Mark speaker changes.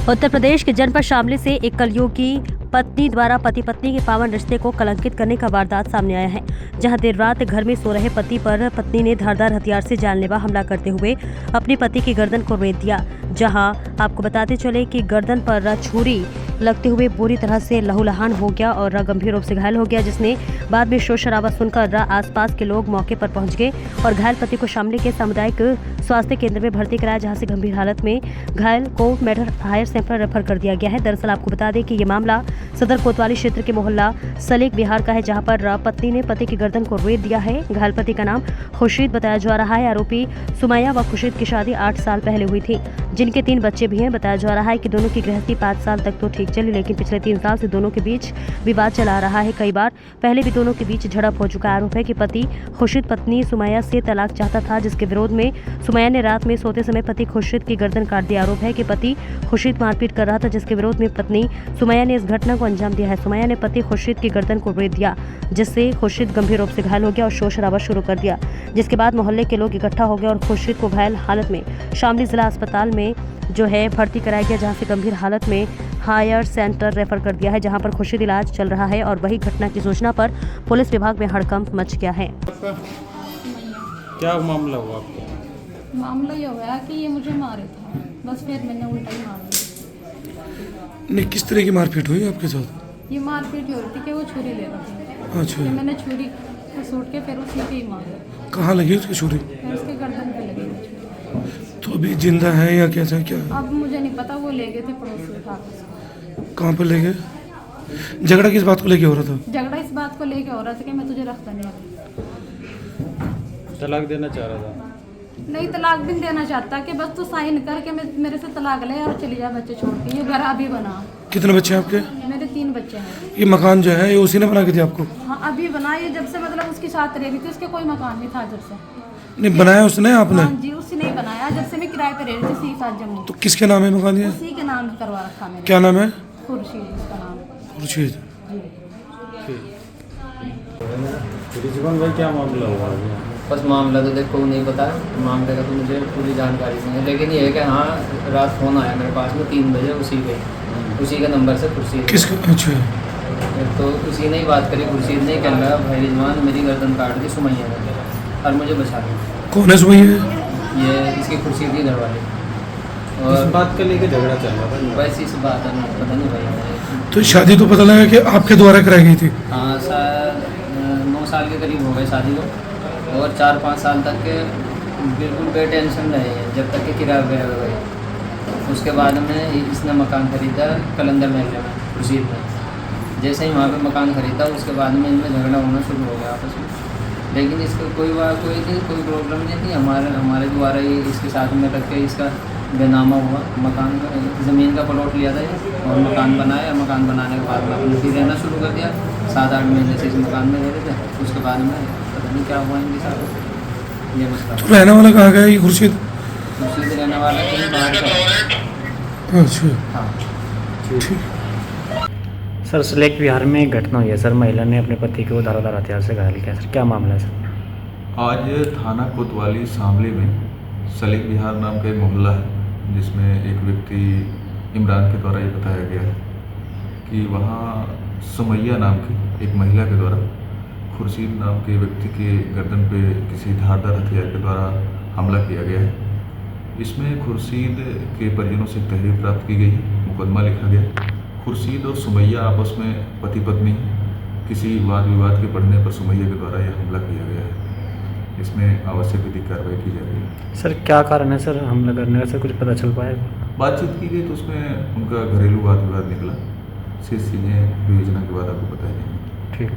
Speaker 1: उत्तर प्रदेश के जनपद शामली से एक कलयुगी पत्नी द्वारा पति पत्नी के पावन रिश्ते को कलंकित करने का वारदात सामने आया है, जहां देर रात घर में सो रहे पति पर पत्नी ने धारदार हथियार से जानलेवा हमला करते हुए अपने पति की गर्दन को रेत दिया। जहां आपको बताते चले कि गर्दन पर छुरी लगते हुए बुरी तरह से लहूलुहान हो गया और गंभीर रूप से घायल हो गया, जिसने बाद में शोर शराबा सुनकर आसपास के लोग मौके पर पहुंच गए और घायल पति को शामली के सामुदायिक स्वास्थ्य केंद्र में भर्ती कराया, जहां से गंभीर हालत में घायल को मेडर हायर सेंटर रेफर कर दिया गया है। दरअसल आपको बता दें कि ये मामला सदर कोतवाली क्षेत्र के मोहल्ला सलेक बिहार का है, जहां पर पत्नी ने पति की गर्दन को रेत दिया है। घायल पति का नाम खुर्शीद बताया जा रहा है। आरोपी सुमैया व खुर्शीद की शादी 8 साल पहले हुई थी, जिनके 3 बच्चे भी हैं। बताया जा रहा है कि दोनों की गृहस्थी 5 साल तक तो ठीक चली, लेकिन पिछले 3 साल से दोनों के बीच विवाद चला रहा है। कई बार पहले भी दोनों के बीच झड़प हो चुका है। आरोप है कि पति खुर्शीद पत्नी सुमैया से तलाक चाहता था, जिसके विरोध में सुमैया ने रात में सोते समय पति खुर्शीद की गर्दन काट दिया। आरोप है कि पति खुर्शीद मारपीट कर रहा था, जिसके विरोध में पत्नी सुमैया ने इस घटना को अंजाम दिया है। सुमैया ने पति खुर्शीद की गर्दन को रेत दिया, जिससे खुर्शीद गंभीर रूप से घायल हो गया और शोर शराबा शुरू कर दिया, जिसके बाद मोहल्ले के लोग इकट्ठा हो गए और खुर्शीद को घायल हालत में शामली जिला अस्पताल में जो है भर्ती कराया गया, जहां से गंभीर हालत में हायर सेंटर रेफर कर दिया है, जहां पर खुर्शीद इलाज चल रहा है। और वही घटना की सूचना पर पुलिस विभाग में हड़कंप मच गया है।
Speaker 2: क्या मामला हुआ आपको?
Speaker 3: मामला ये हुआ कि ये मुझे मारे था, बस फिर मैंने उल्टा ही मार दिया।
Speaker 4: नहीं, किस तरह की मारपीट हुई आपके साथ?
Speaker 3: ये मारपीट हो रही थी कि वो छुरी ले रहा था।
Speaker 4: अच्छा,
Speaker 3: मैंने छुरी सूट के फिर उसी पे ही मारा।
Speaker 4: कहाँ लगी उसकी छुरी?
Speaker 3: फिर उसके गर्दन पे लगी वो छुरी।
Speaker 4: तो अभी जिंदा है या कैसा क्या?
Speaker 3: अब मुझे नहीं पता, वो ले गए थे पड़ोसी उठा के।
Speaker 4: कहाँ पे ले गए? झगड़ा किस बात को लेके हो रहा था?
Speaker 3: झगड़ा इस बात को लेके हो रहा था कि मैं तुझे रखता नहीं।
Speaker 2: तलाक देना चाह रहा था?
Speaker 3: नहीं, तलाक भी देना चाहता कि बस तू साइन करके मेरे से तलाक ले और चली जा बच्चे छोड़ के। ये घर अभी बना।
Speaker 4: कितने बच्चे हैं आपके?
Speaker 3: मेरे 3 बच्चे हैं।
Speaker 4: ये मकान जो है ये उसी ने बना के दिया आपको?
Speaker 3: हाँ, अभी बना। ये जब से मतलब उसकी साथ रह रही थी, उसके कोई मकान नहीं था जब से।
Speaker 4: नहीं बनाया उसने आपने?
Speaker 3: हाँ जी, उसी ने ही बनाया। जब से मैं किराए पे रह रही थी 7 जम्मू।
Speaker 4: तो किसके नाम है मकान ये?
Speaker 3: उसी के नाम करवा रखा मैंने।
Speaker 4: क्या नाम है?
Speaker 3: खुर्शीद उसका नाम।
Speaker 4: खुर्शीद।
Speaker 2: रिजवान भाई, क्या मामला हुआ?
Speaker 5: बस मामला तो देखो नहीं पता, मामले का तो मुझे पूरी जानकारी नहीं है, लेकिन ये है कि हाँ रात फ़ोन आया मेरे पास में 3 बजे उसी के नंबर से खुर्शीद।
Speaker 4: किसका? अच्छा,
Speaker 5: तो उसी ने ही बात करी। खुर्शीद ने कह रहा भाई रिजवान मेरी गर्दन काट दी सुमैया ने और मुझे बचा दी।
Speaker 4: कौन है सुमैया?
Speaker 5: ये इसकी खुर्शीद की घर वाली।
Speaker 2: इस
Speaker 5: और
Speaker 2: बात को लेके झगड़ा चल रहा था?
Speaker 5: बस इस बात है, पता नहीं भाई।
Speaker 4: तो शादी तो पता लगा कि आपके द्वारा कराई गई थी?
Speaker 5: हाँ, 9 साल के करीब हो गए शादी को, और 4-5 साल तक के बिल्कुल बेटेंशन रहे हैं, जब तक कि किराया वगैरह गए। उसके बाद में इसने मकान खरीदा कलंदर महल में खुर्शीद ने। जैसे ही वहाँ पे मकान खरीदा उसके बाद में इनमें झगड़ा होना शुरू हो गया आपस में, लेकिन इसका कोई प्रॉब्लम नहीं थी। हमारे द्वारा ही इसके साथ में रख के इसका बेनामा हुआ मकान का, ज़मीन का प्लॉट लिया था और मकान बनाया। मकान बनाने के बाद में अपने फिर रहना शुरू कर दिया। 7-8 महीने से इस मकान में रह रहे थे। उसके बाद में पता नहीं क्या हुआ इनके साथ, ये मसला।
Speaker 4: तो रहने वाला कहाँ गया ये खुर्शीद?
Speaker 5: खुर्शीद रहने वाला कहीं बाहर का।
Speaker 4: अच्छा,
Speaker 5: हाँ
Speaker 4: ठीक।
Speaker 6: सर, सलेक बिहार में एक घटना हुई है सर, महिला ने अपने पति को धारदार हथियार से घायल किया। सर, क्या मामला है सर?
Speaker 7: आज थाना कोतवाली शामली में सलेक बिहार नाम का एक मोहल्ला है, जिसमें एक व्यक्ति इमरान के द्वारा ये बताया गया है कि वहाँ सुमैया नाम की एक महिला के द्वारा खुर्शीद नाम के व्यक्ति के गर्दन पे किसी धारदार हथियार के द्वारा हमला किया गया है। इसमें खुर्शीद के परिजनों से तहरीर प्राप्त की गई है, मुकदमा लिखा गया। खुर्शीद और सुमैया आपस में पति पत्नी, किसी वाद विवाद के पड़ने पर सुमैया के द्वारा यह हमला किया गया है। इसमें आवश्यक विधिक कार्रवाई की जा रही है।
Speaker 6: सर, क्या कारण है सर हमला करने का? सर, कुछ पता चल पाया?
Speaker 7: बातचीत की गई तो उसमें उनका घरेलू वाद विवाद निकला। शेष चीज़ें विवेचना के बाद आपको बताई जाएंगी।
Speaker 6: ठीक।